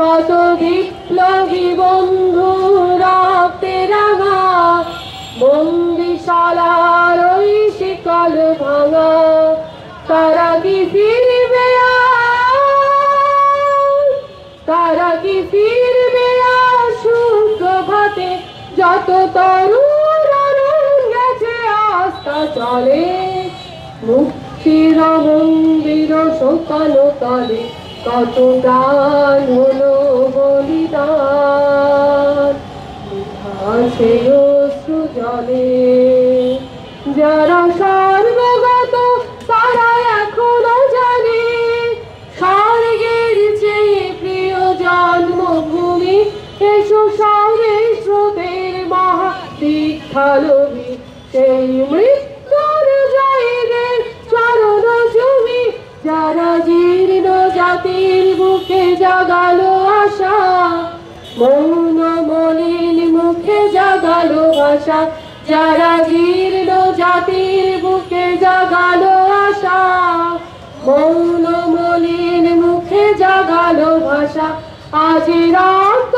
কত বিপ্লবী বন্ধু রক্তে রাঙা বন্দিশালার ওই শিকল ভাঙা, তারা কি ফিরবে তারা কি ফিরবে সুপ্রভাতে? যত তরুণ গেছে আস্থা চলে, মুক্তির মন্দির শোকানো তলে কত প্রাণ হলো বলিদান। আছে অশ্রু জলে যারা সর্বগত, তারা এখনো জানে স্বর্গের চেয়ে প্রিয় জন্মভূমি। এসো সবে স্রোতের মহাদীক্ষালভী, সেই মৃত্যুর জয়ীদের চরণ চুমি। যারা জীর্ণ জাতির বুকে জাগালো আশা, মৌন মলিন মুখে জাগালো ভাষা। যারা জীর্ণ জাতির বুকে জাগালো আশা, মৌন মলিন মুখে জাগালো ভাষা। আজ রক্ত